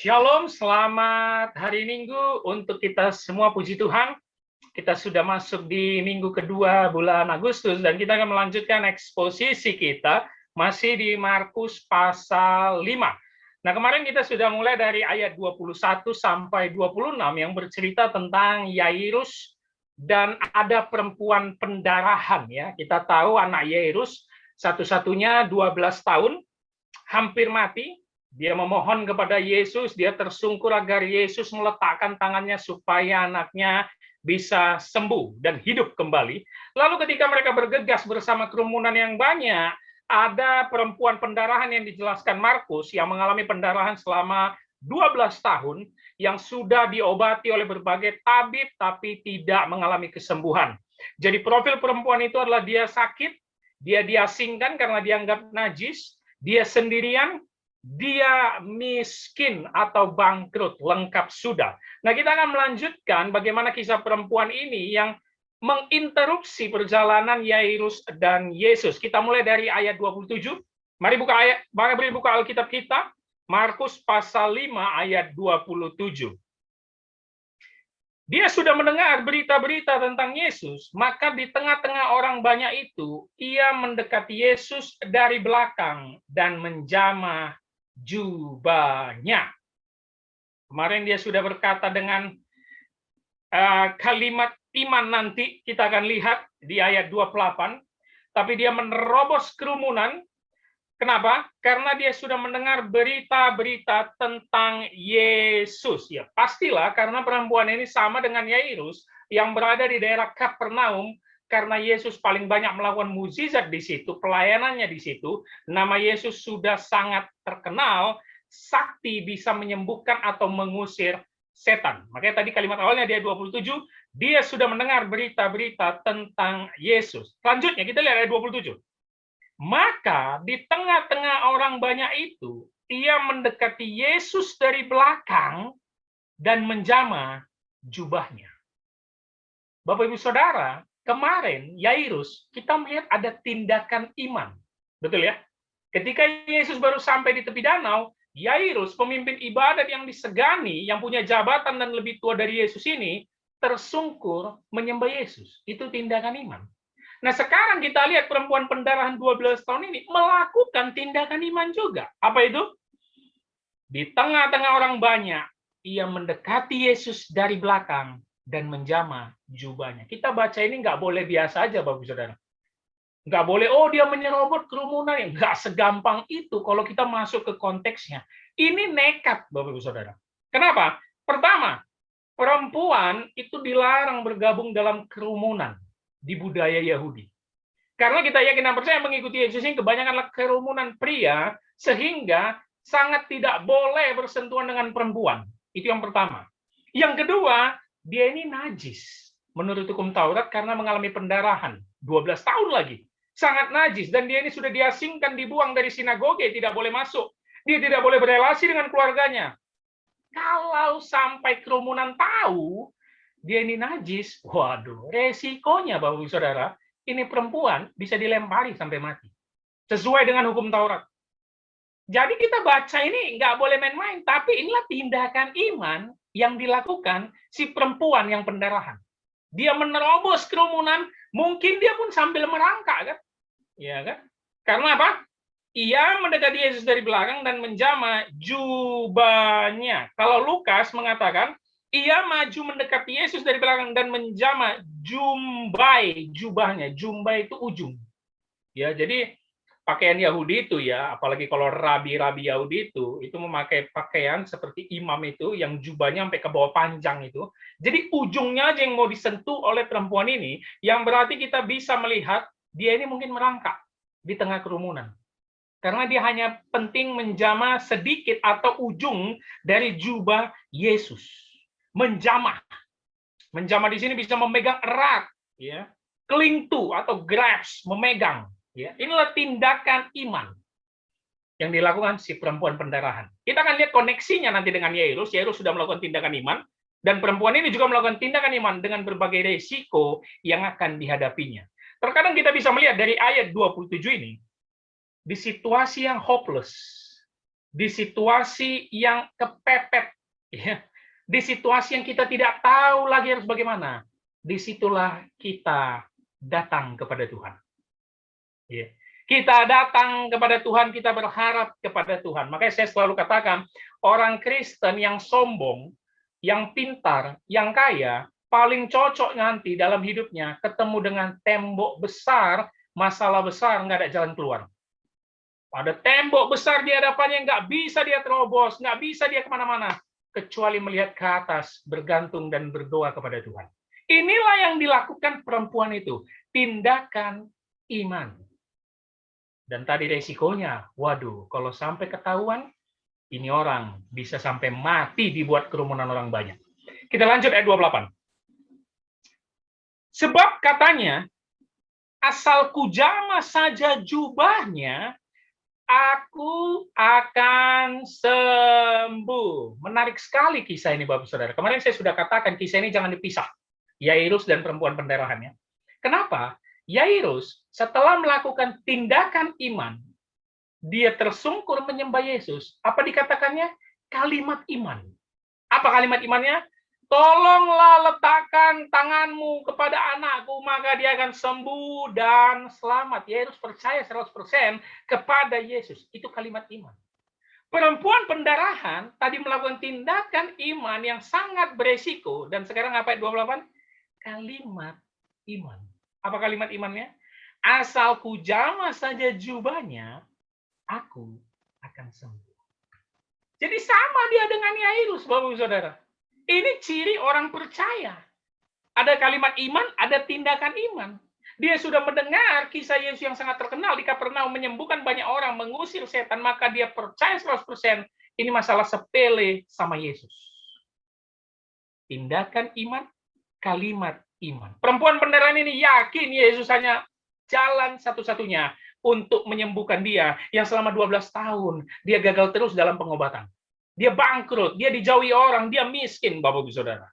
Shalom, selamat hari Minggu untuk kita semua, puji Tuhan. Kita sudah masuk di minggu kedua bulan Agustus, dan kita akan melanjutkan eksposisi kita, masih di Markus pasal 5. Nah, kemarin kita sudah mulai dari ayat 21 sampai 26 yang bercerita tentang Yairus dan ada perempuan pendarahan. Ya, kita tahu anak Yairus satu-satunya 12 tahun, hampir mati. Dia memohon kepada Yesus, dia tersungkur agar Yesus meletakkan tangannya supaya anaknya bisa sembuh dan hidup kembali. Lalu ketika mereka bergegas bersama kerumunan yang banyak, ada perempuan pendarahan yang dijelaskan Markus yang mengalami pendarahan selama 12 tahun yang sudah diobati oleh berbagai tabib tapi tidak mengalami kesembuhan. Jadi profil perempuan itu adalah dia sakit, dia diasingkan karena dianggap najis, dia sendirian, dia miskin atau bangkrut, lengkap sudah. Nah, kita akan melanjutkan bagaimana kisah perempuan ini yang menginterupsi perjalanan Yairus dan Yesus. Kita mulai dari ayat 27. Mari buka Alkitab kita, Markus pasal 5 ayat 27. Dia sudah mendengar berita-berita tentang Yesus, maka di tengah-tengah orang banyak itu, ia mendekati Yesus dari belakang dan menjamah jubahnya. Kemarin dia sudah berkata dengan kalimat iman, nanti kita akan lihat di ayat 28, tapi dia menerobos kerumunan. Kenapa? Karena dia sudah mendengar berita-berita tentang Yesus. Ya, pastilah karena perempuan ini sama dengan Yairus yang berada di daerah Kapernaum, karena Yesus paling banyak melakukan mukjizat di situ, pelayanannya di situ. Nama Yesus sudah sangat terkenal, sakti bisa menyembuhkan atau mengusir setan. Makanya tadi kalimat awalnya dia 27, dia sudah mendengar berita-berita tentang Yesus. Selanjutnya kita lihat ayat 27. Maka di tengah-tengah orang banyak itu, ia mendekati Yesus dari belakang dan menjamah jubahnya. Bapak Ibu Saudara, kemarin Yairus kita melihat ada tindakan iman. Betul ya? Ketika Yesus baru sampai di tepi danau, Yairus, pemimpin ibadat yang disegani, yang punya jabatan dan lebih tua dari Yesus ini, tersungkur menyembah Yesus. Itu tindakan iman. Nah, sekarang kita lihat perempuan pendarahan 12 tahun ini melakukan tindakan iman juga. Apa itu? Di tengah-tengah orang banyak, ia mendekati Yesus dari belakang dan menjamah jubahnya. Kita baca ini nggak boleh biasa aja, Bapak Saudara. Nggak boleh, oh dia menyerobot kerumunan. Nggak segampang itu kalau kita masuk ke konteksnya. Ini nekat, Bapak Saudara. Kenapa? Pertama, perempuan itu dilarang bergabung dalam kerumunan di budaya Yahudi. Karena kita yakin dan percaya mengikuti Yesus ini kebanyakan kerumunan pria, sehingga sangat tidak boleh bersentuhan dengan perempuan. Itu yang pertama. Yang kedua, dia ini najis menurut hukum Taurat karena mengalami pendarahan 12 tahun lagi. Sangat najis, dan dia ini sudah diasingkan, dibuang dari sinagoge, tidak boleh masuk. Dia tidak boleh berelasi dengan keluarganya. Kalau sampai kerumunan tahu dia ini najis, waduh, resikonya Bapak Saudara, ini perempuan bisa dilempari sampai mati. Sesuai dengan hukum Taurat. Jadi kita baca ini nggak boleh main-main, tapi inilah tindakan iman yang dilakukan si perempuan yang pendarahan. Dia menerobos kerumunan, mungkin dia pun sambil merangkak, kan? Ya kan? Karena apa? Ia mendekati Yesus dari belakang dan menjamah jubahnya. Kalau Lukas mengatakan, ia maju mendekati Yesus dari belakang dan menjamah jubahnya. Jumbai itu ujung. Ya, jadi pakaian Yahudi itu ya, apalagi kalau rabi-rabi Yahudi itu memakai pakaian seperti imam itu yang jubahnya sampai ke bawah panjang itu. Jadi ujungnya aja yang mau disentuh oleh perempuan ini, yang berarti kita bisa melihat dia ini mungkin merangkak di tengah kerumunan. Karena dia hanya penting menjamah sedikit atau ujung dari jubah Yesus. Menjamah. Menjamah di sini bisa memegang erat, ya. Cling to atau grasp, memegang, ya. Inilah tindakan iman yang dilakukan si perempuan pendarahan. Kita akan lihat koneksinya nanti dengan Yairus. Yairus sudah melakukan tindakan iman, dan perempuan ini juga melakukan tindakan iman dengan berbagai resiko yang akan dihadapinya. Terkadang kita bisa melihat dari ayat 27 ini, di situasi yang hopeless, di situasi yang kepepet, ya, di situasi yang kita tidak tahu lagi harus bagaimana, disitulah kita datang kepada Tuhan. Ya. Kita datang kepada Tuhan, kita berharap kepada Tuhan. Makanya saya selalu katakan, orang Kristen yang sombong, yang pintar, yang kaya, paling cocok nanti dalam hidupnya ketemu dengan tembok besar, masalah besar, nggak ada jalan keluar. Ada tembok besar di hadapannya, nggak bisa dia terobos, nggak bisa dia kemana-mana, kecuali melihat ke atas, bergantung dan berdoa kepada Tuhan. Inilah yang dilakukan perempuan itu, tindakan iman. Dan tadi resikonya, waduh, kalau sampai ketahuan, ini orang bisa sampai mati dibuat kerumunan orang banyak. Kita lanjut ayat 28. Sebab katanya, asal kujama saja jubahnya, aku akan sembuh. Menarik sekali kisah ini, Bapak Saudara. Kemarin saya sudah katakan kisah ini jangan dipisah. Yairus dan perempuan pendarahannya. Kenapa? Yairus setelah melakukan tindakan iman, dia tersungkur menyembah Yesus. Apa dikatakannya? Kalimat iman. Apa kalimat imannya? Tolonglah letakkan tanganmu kepada anakku, maka dia akan sembuh dan selamat. Yairus percaya 100% kepada Yesus. Itu kalimat iman. Perempuan pendarahan tadi melakukan tindakan iman yang sangat beresiko. Dan sekarang apa ayat 28? Kalimat iman. Apa kalimat imannya? Asal kujama saja jubahnya, aku akan sembuh. Jadi sama dia dengan Yairus, Bapak Saudara. Ini ciri orang percaya. Ada kalimat iman, ada tindakan iman. Dia sudah mendengar kisah Yesus yang sangat terkenal di Kapernaum menyembuhkan banyak orang, mengusir setan, maka dia percaya 100% ini masalah sepele sama Yesus. Tindakan iman, kalimat iman. Perempuan pendarahan ini yakin Yesus hanya jalan satu-satunya untuk menyembuhkan dia yang selama 12 tahun dia gagal terus dalam pengobatan. Dia bangkrut, dia dijauhi orang, dia miskin, Bapak Ibu Saudara.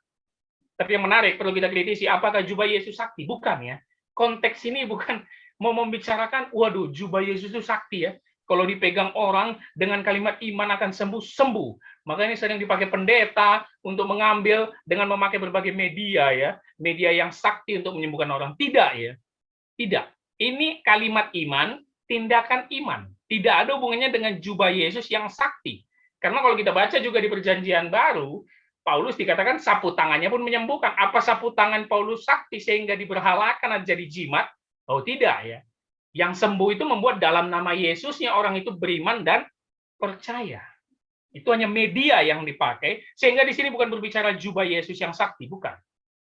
Tapi yang menarik perlu kita kritisi, apakah jubah Yesus sakti? Bukan ya. Konteks ini bukan mau membicarakan, waduh, jubah Yesus itu sakti ya. Kalau dipegang orang dengan kalimat iman akan sembuh. Makanya sering dipakai pendeta untuk mengambil dengan memakai berbagai media ya, media yang sakti untuk menyembuhkan orang. Tidak ya, tidak. Ini kalimat iman, tindakan iman. Tidak ada hubungannya dengan jubah Yesus yang sakti. Karena kalau kita baca juga di Perjanjian Baru, Paulus dikatakan sapu tangannya pun menyembuhkan. Apa sapu tangan Paulus sakti sehingga diberhalakan atau jadi jimat? Oh tidak ya. Yang sembuh itu membuat dalam nama Yesusnya orang itu beriman dan percaya. Itu hanya media yang dipakai, sehingga di sini bukan berbicara jubah Yesus yang sakti, bukan.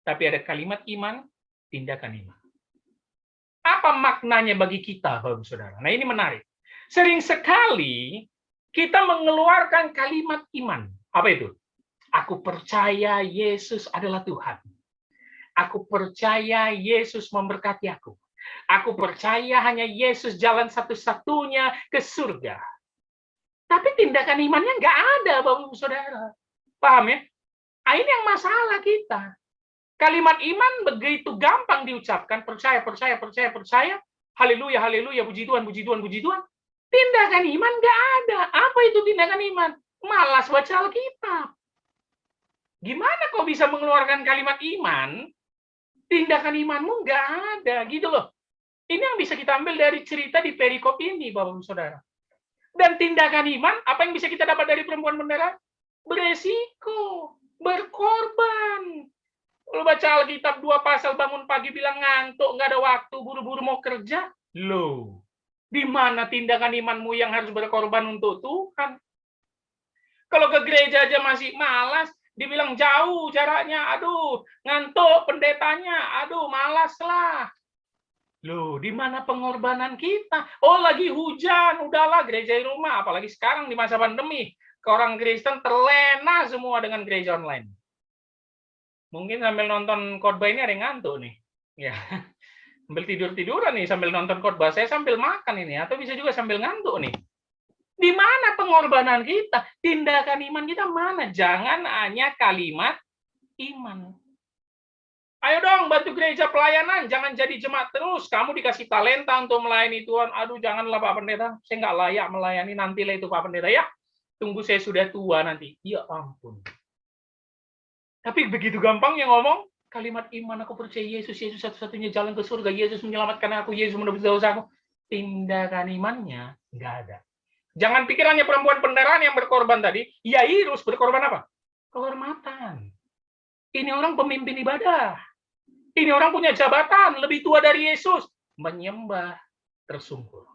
Tapi ada kalimat iman, tindakan iman. Apa maknanya bagi kita, Bapak Saudara? Nah ini menarik. Sering sekali kita mengeluarkan kalimat iman. Apa itu? Aku percaya Yesus adalah Tuhan. Aku percaya Yesus memberkati aku. Aku percaya hanya Yesus jalan satu-satunya ke surga. Tapi tindakan imannya nggak ada, Bapak Saudara. Paham ya? Nah, ini yang masalah kita. Kalimat iman begitu gampang diucapkan, percaya, percaya, percaya, percaya. Haleluya, haleluya, puji Tuhan, puji Tuhan, puji Tuhan. Tindakan iman nggak ada. Apa itu tindakan iman? Malas baca Alkitab. Gimana kau bisa mengeluarkan kalimat iman? Tindakan imanmu nggak ada, gitu loh. Ini yang bisa kita ambil dari cerita di perikop ini, Bapak Saudara. Dan tindakan iman, apa yang bisa kita dapat dari perempuan pendarahan? Beresiko, berkorban. Kalau baca Alkitab 2 pasal bangun pagi bilang ngantuk, nggak ada waktu, buru-buru mau kerja. Loh, di mana tindakan imanmu yang harus berkorban untuk Tuhan? Kalau ke gereja aja masih malas, dibilang jauh jaraknya, aduh, ngantuk pendetanya, aduh, malas lah. Loh, di mana pengorbanan kita? Oh, lagi hujan, udahlah gereja di rumah. Apalagi sekarang di masa pandemi, ke orang Kristen terlena semua dengan gereja online. Mungkin sambil nonton khotbah ini ada yang ngantuk nih. Ya, sambil tidur-tiduran nih, sambil nonton khotbah. Saya sambil makan ini, atau bisa juga sambil ngantuk nih. Di mana pengorbanan kita? Tindakan iman kita mana? Jangan hanya kalimat iman. Ayo dong, bantu gereja pelayanan. Jangan jadi jemaat terus. Kamu dikasih talenta untuk melayani Tuhan. Aduh, janganlah Pak Pendeta. Saya nggak layak melayani. Nantilah itu Pak Pendeta ya. tunggu saya sudah tua nanti. Ya ampun. Tapi begitu gampangnya ngomong, kalimat iman, aku percaya Yesus, Yesus satu-satunya jalan ke surga, Yesus menyelamatkan aku, Yesus menebus dosaku. Tindakan imannya nggak ada. Jangan pikirannya perempuan pendarahan yang berkorban tadi, Yairus berkorban apa? Kehormatan. Ini orang pemimpin ibadah. Ini orang punya jabatan, lebih tua dari Yesus. Menyembah tersungkur.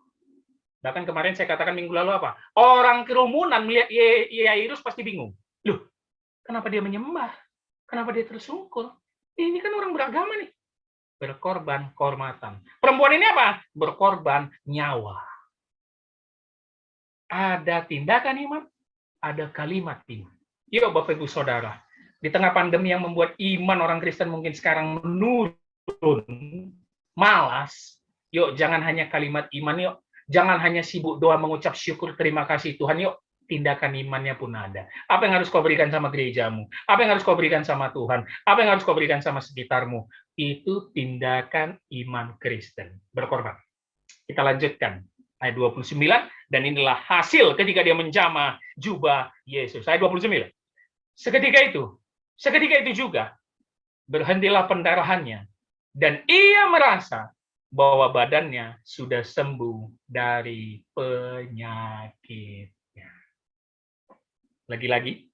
Bahkan kemarin saya katakan minggu lalu apa? Orang kerumunan melihat Yairus pasti bingung. Loh, kenapa dia menyembah? Kenapa dia tersungkur? Ini kan orang beragama nih. Berkorban kehormatan. Perempuan ini apa? Berkorban nyawa. Ada tindakan iman, ada kalimat iman. Yuk Bapak Ibu Saudara, di tengah pandemi yang membuat iman orang Kristen mungkin sekarang menurun, malas, yuk jangan hanya kalimat iman, yuk. Jangan hanya sibuk doa mengucap syukur terima kasih Tuhan, yuk. Tindakan imannya pun ada. Apa yang harus kau berikan sama gerejamu? Apa yang harus kau berikan sama Tuhan? Apa yang harus kau berikan sama sekitarmu? Itu tindakan iman Kristen. Berkorban. Kita lanjutkan. Ayat 29. Dan inilah hasil ketika dia menjamah jubah Yesus. Ayat 29. Seketika itu juga, berhentilah pendarahannya. Dan ia merasa bahwa badannya sudah sembuh dari penyakit. Lagi-lagi,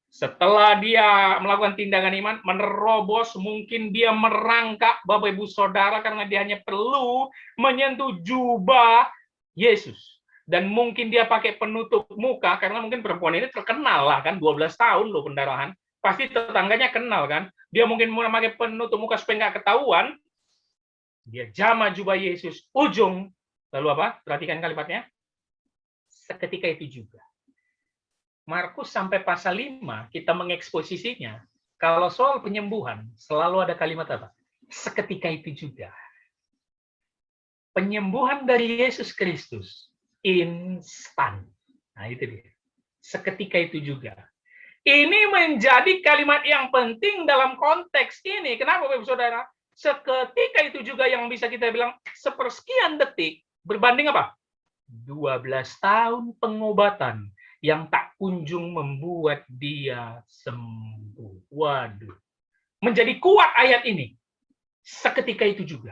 setelah dia melakukan tindakan iman, menerobos, mungkin dia merangkak, Bapak Ibu Saudara, karena dia hanya perlu menyentuh jubah Yesus. Dan mungkin dia pakai penutup muka, karena mungkin perempuan ini terkenal lah, kan 12 tahun loh pendarahan. Pasti tetangganya kenal kan. Dia mungkin mau pakai penutup muka supaya nggak ketahuan. Dia jamah jubah Yesus, ujung. Lalu apa? Perhatikan kalimatnya. Seketika itu juga. Markus sampai pasal 5, kita mengeksposisinya. Kalau soal penyembuhan, selalu ada kalimat apa? Seketika itu juga. Penyembuhan dari Yesus Kristus, instan. Nah, itu dia. Seketika itu juga. Ini menjadi kalimat yang penting dalam konteks ini. Kenapa, Bapak Saudara? Seketika itu juga yang bisa kita bilang, sepersekian detik, berbanding apa? 12 tahun pengobatan yang tak kunjung membuat dia sembuh. Waduh. Menjadi kuat ayat ini. Seketika itu juga.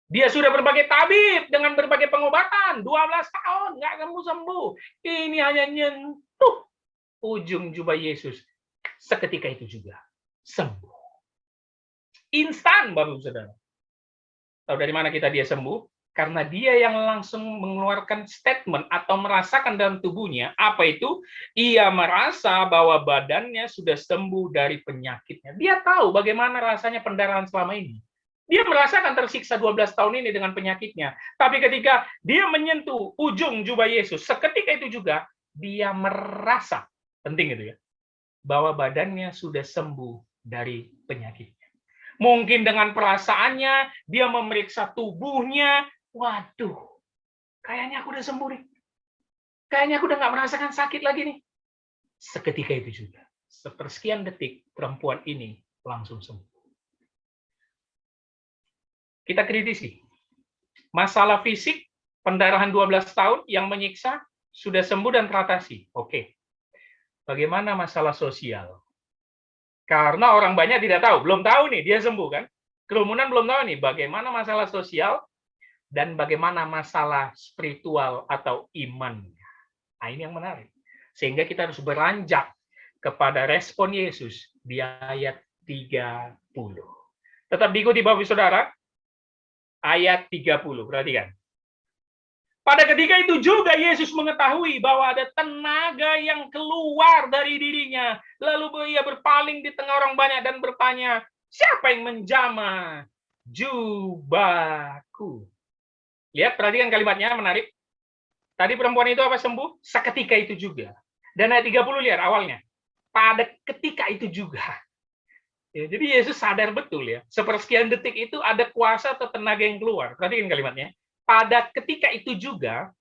Dia sudah berbagai tabib dengan berbagai pengobatan. 12 tahun, nggak sembuh-sembuh. Ini hanya nyentuh ujung jubah Yesus. Seketika itu juga. Sembuh. Instan, Bapak Saudara. Tahu dari mana dia sembuh? Karena dia yang langsung mengeluarkan statement atau merasakan dalam tubuhnya, apa itu? Ia merasa bahwa badannya sudah sembuh dari penyakitnya. Dia tahu bagaimana rasanya pendarahan selama ini. Dia merasakan tersiksa 12 tahun ini dengan penyakitnya. Tapi ketika dia menyentuh ujung jubah Yesus, seketika itu juga, dia merasa, penting itu ya, bahwa badannya sudah sembuh dari penyakitnya. Mungkin dengan perasaannya, dia memeriksa tubuhnya, waduh, kayaknya aku udah sembuh nih. Kayaknya aku udah nggak merasakan sakit lagi nih. Seketika itu juga. Sepersekian detik, perempuan ini langsung sembuh. Kita kritisi. Masalah fisik, pendarahan 12 tahun yang menyiksa, sudah sembuh dan teratasi. Oke. Bagaimana masalah sosial? Karena orang banyak tidak tahu. Belum tahu nih, dia sembuh kan? Kerumunan belum tahu nih, bagaimana masalah sosial, dan bagaimana masalah spiritual atau iman. Nah, ini yang menarik. Sehingga kita harus beranjak kepada respon Yesus di ayat 30. Tetap diikuti Bapak Saudara. Ayat 30, perhatikan. Pada ketika itu juga Yesus mengetahui bahwa ada tenaga yang keluar dari dirinya. Lalu ia berpaling di tengah orang banyak dan bertanya, siapa yang menjamah jubahku? Lihat, perhatikan kalimatnya, menarik. Tadi perempuan itu apa sembuh? Seketika itu juga. Dan ayat 30 lihat awalnya. Pada ketika itu juga. Ya, jadi Yesus sadar betul ya. Sepersekian detik itu ada kuasa atau tenaga yang keluar. Perhatikan kalimatnya. Pada ketika itu juga,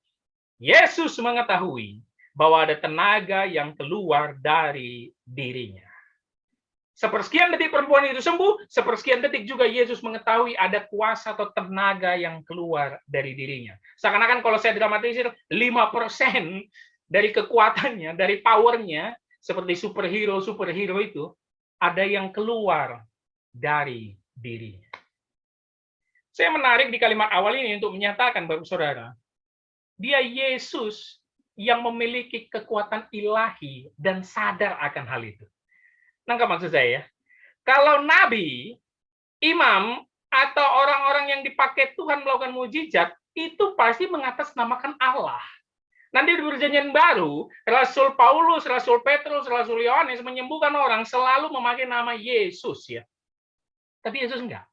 Yesus mengetahui bahwa ada tenaga yang keluar dari dirinya. Sepersekian detik perempuan itu sembuh, sepersekian detik juga Yesus mengetahui ada kuasa atau tenaga yang keluar dari dirinya. Seakan-akan kalau saya dramatisir, 5% dari kekuatannya, dari powernya, seperti superhero itu, ada yang keluar dari dirinya. Saya menarik di kalimat awal ini untuk menyatakan, Bapak Saudara, dia Yesus yang memiliki kekuatan ilahi dan sadar akan hal itu. Nangkap maksud saya ya? Kalau nabi, imam, atau orang-orang yang dipakai Tuhan melakukan mujizat, itu pasti mengatasnamakan Allah. Nanti di Perjanjian Baru, Rasul Paulus, Rasul Petrus, Rasul Yohanes menyembuhkan orang selalu memakai nama Yesus ya. Tapi Yesus enggak.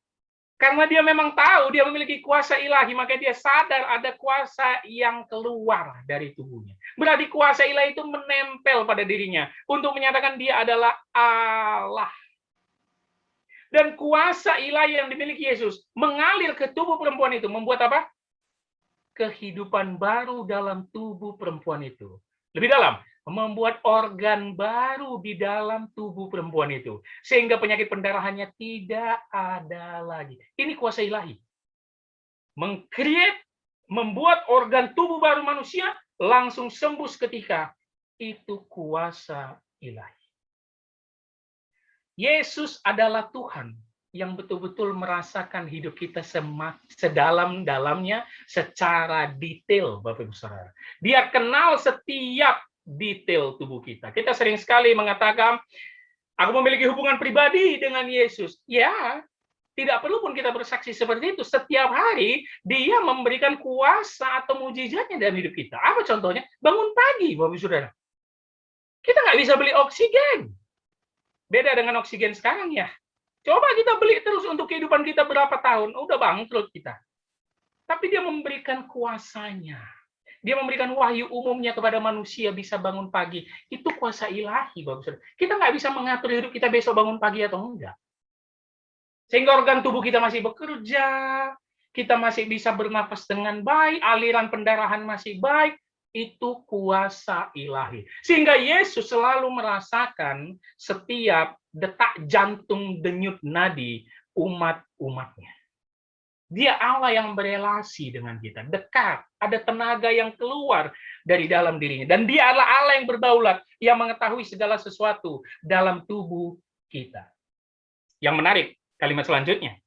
Karena dia memang tahu dia memiliki kuasa ilahi, maka dia sadar ada kuasa yang keluar dari tubuhnya. Berarti kuasa ilahi itu menempel pada dirinya untuk menyatakan dia adalah Allah. Dan kuasa ilahi yang dimiliki Yesus mengalir ke tubuh perempuan itu, membuat apa? Kehidupan baru dalam tubuh perempuan itu. Lebih dalam, membuat organ baru di dalam tubuh perempuan itu. Sehingga penyakit pendarahannya tidak ada lagi. Ini kuasa ilahi. Meng-create, membuat organ tubuh baru manusia langsung sembuh seketika. Itu kuasa ilahi. Yesus adalah Tuhan yang betul-betul merasakan hidup kita sedalam-dalamnya secara detail, Bapak Ibu Saudara. Dia kenal setiap detail tubuh kita. Kita sering sekali mengatakan, aku memiliki hubungan pribadi dengan Yesus. Ya, tidak perlu pun kita bersaksi seperti itu. Setiap hari, dia memberikan kuasa atau mujizatnya dalam hidup kita. Apa contohnya? Bangun pagi, Bapak Ibu Saudara. Kita nggak bisa beli oksigen. Beda dengan oksigen sekarang ya. Coba kita beli terus untuk kehidupan kita berapa tahun, udah bangkrut kita. Tapi dia memberikan kuasanya. Dia memberikan wahyu umumnya kepada manusia bisa bangun pagi. Itu kuasa ilahi, Bapak Saudara. Kita nggak bisa mengatur hidup kita besok bangun pagi atau enggak. Sehingga organ tubuh kita masih bekerja, kita masih bisa bernapas dengan baik, aliran pendarahan masih baik. Itu kuasa ilahi. Sehingga Yesus selalu merasakan setiap detak jantung denyut nadi umat-umatnya. Dia Allah yang berelasi dengan kita, dekat, ada tenaga yang keluar dari dalam dirinya. Dan dia adalah Allah yang berdaulat, yang mengetahui segala sesuatu dalam tubuh kita. Yang menarik, kalimat selanjutnya.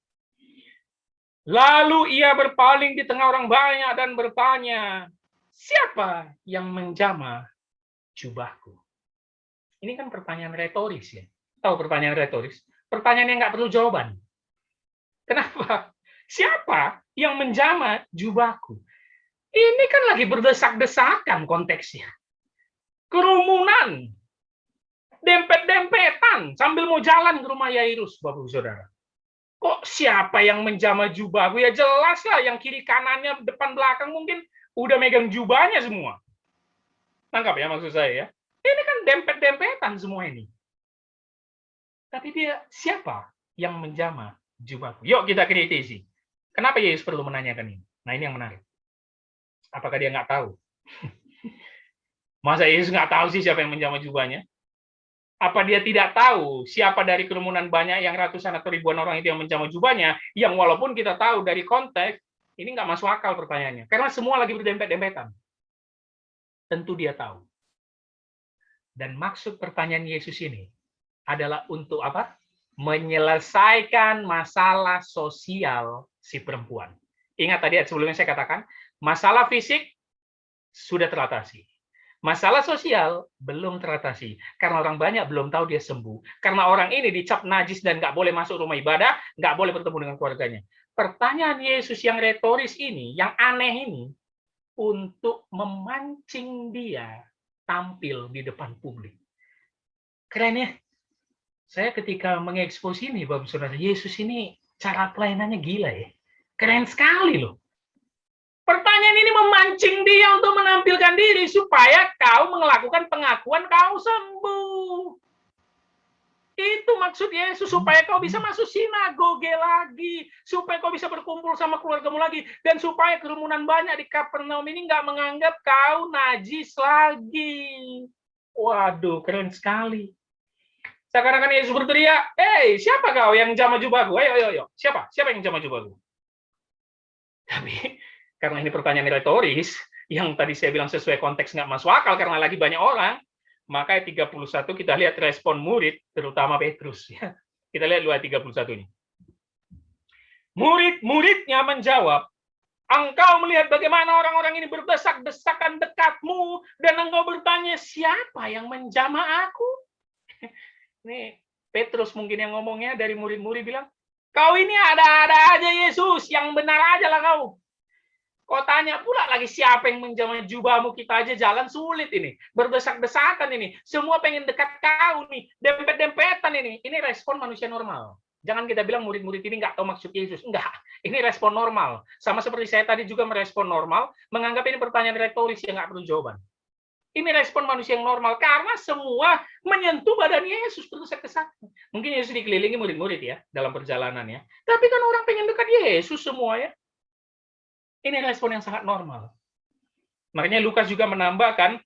Lalu ia berpaling di tengah orang banyak dan bertanya, siapa yang menjamah jubahku? Ini kan pertanyaan retoris ya. Tahu pertanyaan retoris? Pertanyaan yang nggak perlu jawaban. Kenapa? Siapa yang menjamah jubahku? Ini kan lagi berdesak-desakan konteksnya. Kerumunan. Dempet-dempetan. Sambil mau jalan ke rumah Yairus, Bapak Saudara. Kok siapa yang menjamah jubahku? Ya jelas lah, yang kiri kanannya, depan belakang mungkin udah megang jubahnya semua. Tangkap ya maksud saya ya. Ini kan dempet-dempetan semua ini. Tapi dia siapa yang menjamah jubahku? Yuk kita kritisi. Kenapa Yesus perlu menanyakan ini? Nah ini yang menarik. Apakah dia nggak tahu? Masa Yesus nggak tahu sih siapa yang menjamah jubahnya? Apa dia tidak tahu siapa dari kerumunan banyak yang ratusan atau ribuan orang itu yang menjamah jubahnya? Yang walaupun kita tahu dari konteks, ini nggak masuk akal pertanyaannya. Karena semua lagi berdempet-dempetan. Tentu dia tahu. Dan maksud pertanyaan Yesus ini adalah untuk apa? Menyelesaikan masalah sosial si perempuan. Ingat tadi sebelumnya saya katakan, masalah fisik sudah teratasi. Masalah sosial belum teratasi. Karena orang banyak belum tahu dia sembuh. Karena orang ini dicap najis dan nggak boleh masuk rumah ibadah, nggak boleh bertemu dengan keluarganya. Pertanyaan Yesus yang retoris ini, yang aneh ini, untuk memancing dia tampil di depan publik. Keren ya? Saya ketika mengekspos ini, Bapak Saudara, Yesus ini cara pelayanannya gila ya. Keren sekali loh. Pertanyaan ini memancing dia untuk menampilkan diri supaya kau melakukan pengakuan kau sembuh. Itu maksud Yesus, supaya kau bisa masuk sinagoge lagi, supaya kau bisa berkumpul sama keluargamu lagi, dan supaya kerumunan banyak di Kapernaum ini nggak menganggap kau najis lagi. Waduh, keren sekali. Seakan-akan Yesus berteriak, "Hei, siapa kau yang jamah jubahku? Ayo. Siapa yang jamah jubahku?" Tapi karena ini pertanyaan retoris, yang tadi saya bilang sesuai konteks nggak masuk akal karena lagi banyak orang. Maka ayat 31 kita lihat respon murid, terutama Petrus. Ya. Kita lihat dulu ayat 31 ini. Murid-muridnya menjawab, engkau melihat bagaimana orang-orang ini berdesak-desakan dekatmu, dan engkau bertanya, siapa yang menjamah aku? Ini Petrus mungkin yang ngomongnya, dari murid-murid bilang, kau ini ada-ada aja Yesus, yang benar aja lah kau. Kau tanya pula lagi siapa yang menjamah jubahmu, kita aja jalan sulit ini. Berdesak-desakan ini. Semua pengen dekat kau nih. Dempet-dempetan ini. Ini respon manusia normal. Jangan kita bilang murid-murid ini nggak tahu maksud Yesus. Enggak. Ini respon normal. Sama seperti saya tadi juga merespon normal, menganggap ini pertanyaan retoris yang nggak perlu jawaban. Ini respon manusia yang normal. Karena semua menyentuh badan Yesus berdesak-desakan. Mungkin Yesus dikelilingi murid-murid ya, dalam perjalanannya. Tapi kan orang pengen dekat Yesus semua ya. Ini respon yang sangat normal. Makanya Lukas juga menambahkan,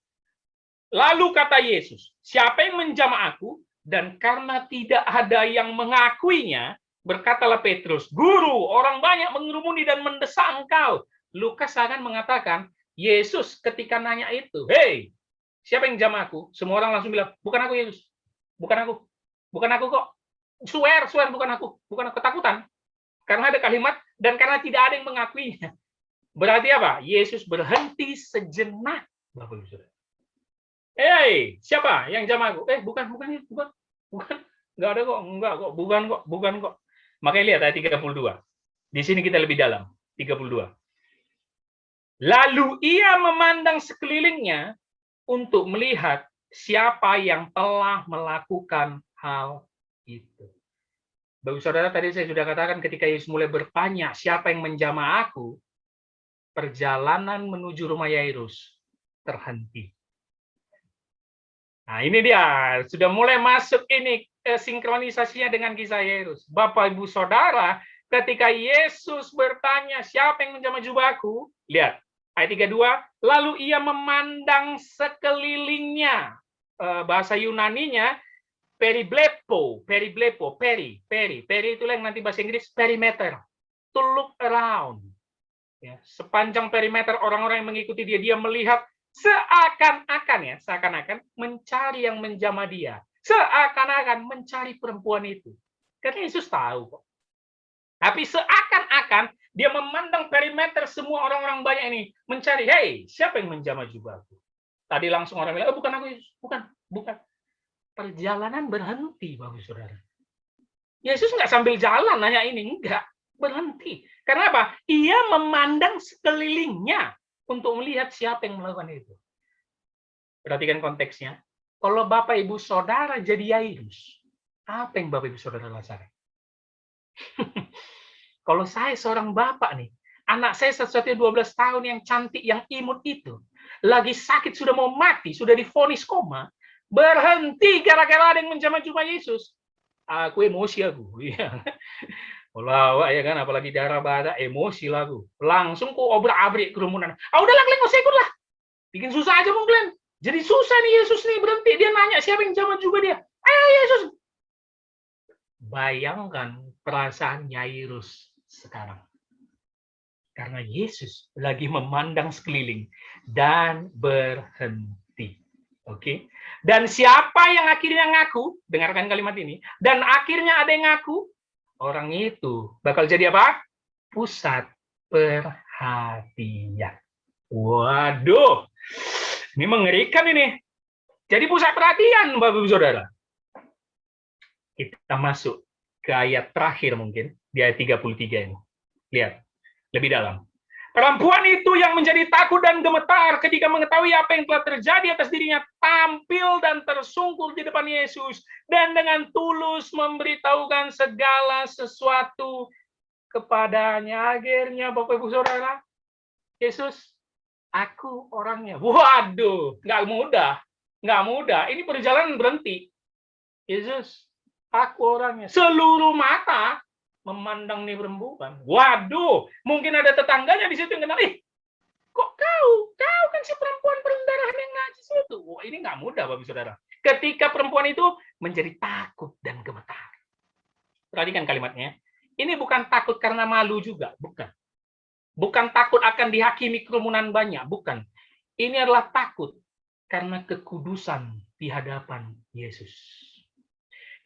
lalu kata Yesus, siapa yang menjamah aku? Dan karena tidak ada yang mengakuinya, berkatalah Petrus, Guru, orang banyak mengerumuni dan mendesak engkau. Lukas akan mengatakan, Yesus ketika nanya itu, hei, siapa yang jamah aku? Semua orang langsung bilang, bukan aku Yesus. Bukan aku. Bukan aku kok. Swear bukan aku. Bukan aku, ketakutan. Karena ada kalimat, dan karena tidak ada yang mengakuinya. Berarti apa? Yesus berhenti sejenak, Bapak Ibu Saudara. Hei, siapa yang jamah aku? Bukan. Enggak ada kok, bukan kok. Makanya lihat ayat 32. Di sini kita lebih dalam. 32. Lalu ia memandang sekelilingnya untuk melihat siapa yang telah melakukan hal itu. Bapak Saudara, tadi saya sudah katakan ketika Yesus mulai bertanya, siapa yang menjamah aku? Perjalanan menuju rumah Yairus terhenti. Nah, ini dia. Sudah mulai masuk ini sinkronisasinya dengan kisah Yairus. Bapak, Ibu, Saudara, ketika Yesus bertanya, siapa yang menjamah jubahku? Lihat, ayat 32, lalu ia memandang sekelilingnya. Bahasa Yunaninya, periblepo, peri itulah yang nanti bahasa Inggris, perimeter. To look around. Ya, sepanjang perimeter orang-orang yang mengikuti dia, dia melihat seakan-akan mencari yang menjamah dia, seakan-akan mencari perempuan itu. Karena Yesus tahu kok. Tapi seakan-akan dia memandang perimeter semua orang-orang banyak ini, mencari, hei, siapa yang menjamah jubahku? Tadi langsung orang bilang, bukan aku Yesus, bukan. Perjalanan berhenti, Bapak Saudara. Yesus nggak sambil jalan nanya ini, enggak. Berhenti. Karena apa? Ia memandang sekelilingnya untuk melihat siapa yang melakukan itu. Perhatikan konteksnya. Kalau Bapak Ibu Saudara jadi Yairus, apa yang Bapak Ibu Saudara rasakan? Kalau saya seorang bapak nih, anak saya satu-satunya 12 tahun yang cantik, yang imut itu, lagi sakit, sudah mau mati, sudah divonis koma, berhenti gara-gara ada yang menjamah jubah Yesus. Aku emosi aku. Kalau ya kan, apalagi darah bada, emosi lagu. Langsung ku obrak-abrik kerumunan. Udahlah Glenn, nggak usah ikut lah. Bikin susah aja mau Glenn. Jadi susah nih Yesus nih, berhenti. Dia nanya siapa yang jamah juga dia. Ayo Yesus. Bayangkan perasaan Yairus sekarang. Karena Yesus lagi memandang sekeliling dan berhenti. Oke. Dan siapa yang akhirnya ngaku? Dengarkan kalimat ini. Dan akhirnya ada yang ngaku. Orang itu bakal jadi apa? Pusat perhatian. Waduh, ini mengerikan ini. Jadi pusat perhatian, Bapak Ibu Saudara. Kita masuk ke ayat terakhir mungkin, di ayat 33 ini. Lihat, lebih dalam. Perempuan itu yang menjadi takut dan gemetar ketika mengetahui apa yang telah terjadi atas dirinya, tampil dan tersungkur di depan Yesus, dan dengan tulus memberitahukan segala sesuatu kepadanya. Akhirnya, Bapak Ibu Saudara, Yesus, aku orangnya. Waduh, nggak mudah. Ini perjalanan berhenti. Yesus, aku orangnya. Seluruh mata memandang nih perempuan. Waduh, mungkin ada tetangganya di situ yang kenal. Kok kau kan si perempuan pendarahan yang najis itu. Wah, ini nggak mudah, Bapak Saudara. Ketika perempuan itu menjadi takut dan gemetar. Perhatikan kalimatnya. Ini bukan takut karena malu juga, bukan. Bukan takut akan dihakimi kerumunan banyak, bukan. Ini adalah takut karena kekudusan di hadapan Yesus.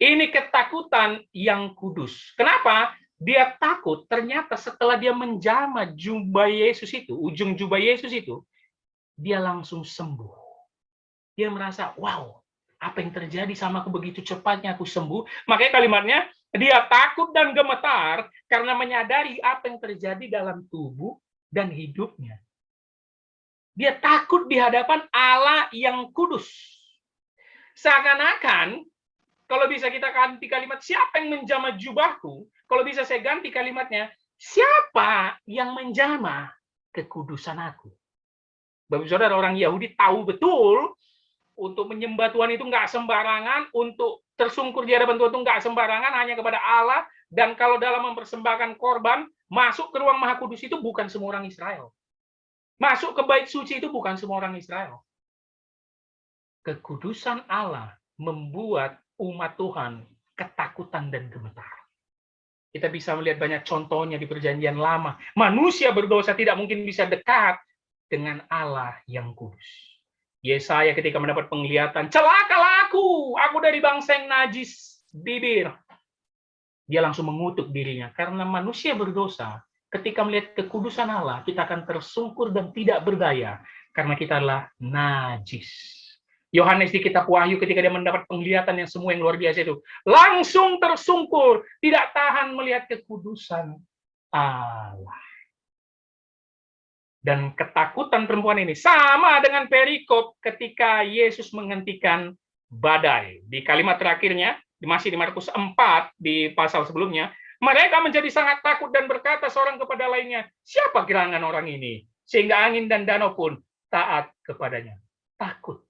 Ini ketakutan yang kudus. Kenapa? Dia takut ternyata setelah dia menjamah jubah Yesus itu, ujung jubah Yesus itu, dia langsung sembuh. Dia merasa, wow, apa yang terjadi sama aku begitu cepatnya aku sembuh. Makanya kalimatnya, dia takut dan gemetar karena menyadari apa yang terjadi dalam tubuh dan hidupnya. Dia takut di hadapan Allah yang kudus. Seakan-akan, kalau bisa kita ganti kalimat, siapa yang menjamah jubahku? Kalau bisa saya ganti kalimatnya, siapa yang menjamah kekudusan aku? Bapak saudara, orang Yahudi tahu betul untuk menyembah Tuhan itu nggak sembarangan, untuk tersungkur di hadapan Tuhan itu nggak sembarangan, hanya kepada Allah. Dan kalau dalam mempersembahkan korban, masuk ke ruang Maha Kudus itu bukan semua orang Israel. Masuk ke bait suci itu bukan semua orang Israel. Kekudusan Allah membuat umat Tuhan ketakutan dan gemetar. Kita bisa melihat banyak contohnya di Perjanjian Lama. Manusia berdosa tidak mungkin bisa dekat dengan Allah yang kudus. Yesaya ketika mendapat penglihatan, celakalah aku dari bangsa yang najis bibir. Dia langsung mengutuk dirinya, karena manusia berdosa, ketika melihat kekudusan Allah, kita akan tersungkur dan tidak berdaya, karena kita adalah najis. Yohanes di kitab Wahyu ketika dia mendapat penglihatan yang semua yang luar biasa itu, langsung tersungkur, tidak tahan melihat kekudusan Allah. Dan ketakutan perempuan ini sama dengan perikop ketika Yesus menghentikan badai. Di kalimat terakhirnya, masih di Markus 4, di pasal sebelumnya, mereka menjadi sangat takut dan berkata seorang kepada lainnya, siapa gerangan orang ini? Sehingga angin dan danau pun taat kepadanya. Takut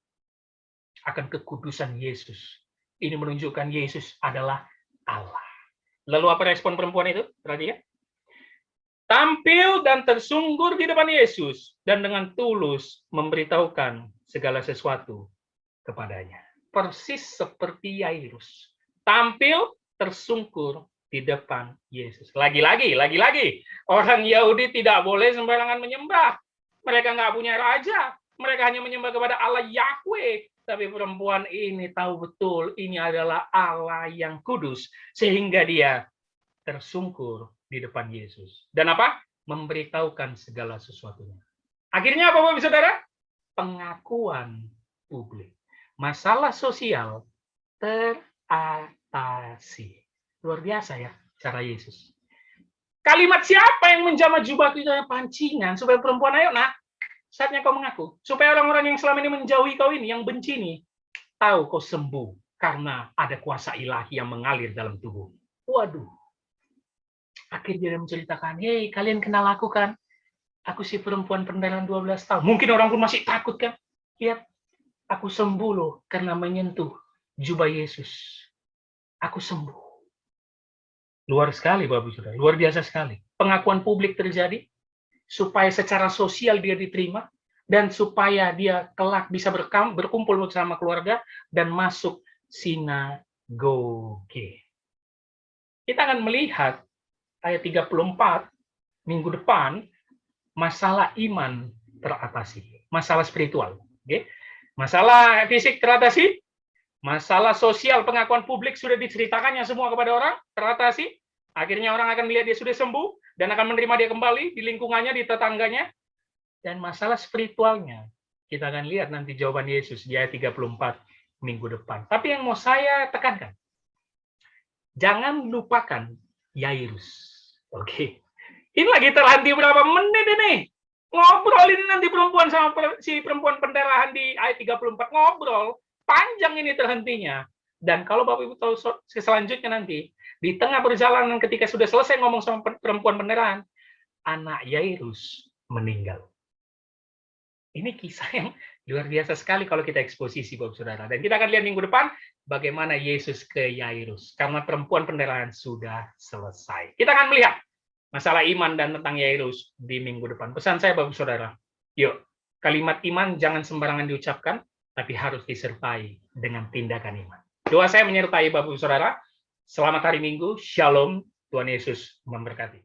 akan kekudusan Yesus. Ini menunjukkan Yesus adalah Allah. Lalu apa respon perempuan itu? Perhatikan. Tampil dan tersungkur di depan Yesus dan dengan tulus memberitahukan segala sesuatu kepadanya. Persis seperti Yairus. Tampil, tersungkur di depan Yesus. Lagi-lagi. Orang Yahudi tidak boleh sembarangan menyembah. Mereka nggak punya raja. Mereka hanya menyembah kepada Allah Yahweh. Tapi perempuan ini tahu betul ini adalah Allah yang kudus. Sehingga dia tersungkur di depan Yesus. Dan apa? Memberitahukan segala sesuatunya. Akhirnya apa, Bapak Saudara? Pengakuan publik. Masalah sosial teratasi. Luar biasa ya cara Yesus. Kalimat siapa yang menjamah jubah itu pancingan supaya perempuan, ayo nak, saatnya kau mengaku. Supaya orang-orang yang selama ini menjauhi kau ini, yang benci nih, tahu kau sembuh karena ada kuasa ilahi yang mengalir dalam tubuh. Waduh. Akhirnya dia menceritakan, hei, kalian kenal aku kan? Aku si perempuan pendarahan 12 tahun. Mungkin orang pun masih takut kan? Lihat, aku sembuh loh karena menyentuh jubah Yesus. Aku sembuh. Luar sekali, Bapak Saudara. Luar biasa sekali. Pengakuan publik terjadi supaya secara sosial dia diterima dan supaya dia kelak bisa berkumpul bersama keluarga dan masuk sinagoge. Kita akan melihat ayat 34 minggu depan, masalah iman teratasi, masalah spiritual. Okay? Masalah fisik teratasi, masalah sosial pengakuan publik sudah diceritakannya semua kepada orang, teratasi. Akhirnya orang akan melihat dia sudah sembuh dan akan menerima dia kembali di lingkungannya, di tetangganya. Dan masalah spiritualnya, kita akan lihat nanti jawaban Yesus di ayat 34 minggu depan. Tapi yang mau saya tekankan, jangan lupakan Yairus. Oke. Ini lagi terhenti berapa menit ini? Ngobrol ini nanti perempuan sama si perempuan pendarahan di ayat 34. Ngobrol. Panjang ini terhentinya. Dan kalau Bapak Ibu tahu selanjutnya nanti, di tengah perjalanan ketika sudah selesai ngomong sama perempuan pendarahan, anak Yairus meninggal. Ini kisah yang luar biasa sekali kalau kita eksposisi, Bapak Saudara. Dan kita akan lihat minggu depan bagaimana Yesus ke Yairus. Karena perempuan pendarahan sudah selesai. Kita akan melihat masalah iman dan tentang Yairus di minggu depan. Pesan saya, Bapak Saudara, yuk, kalimat iman jangan sembarangan diucapkan, tapi harus disertai dengan tindakan iman. Doa saya menyertai Bapak Saudara. Selamat hari Minggu. Shalom. Tuhan Yesus memberkati.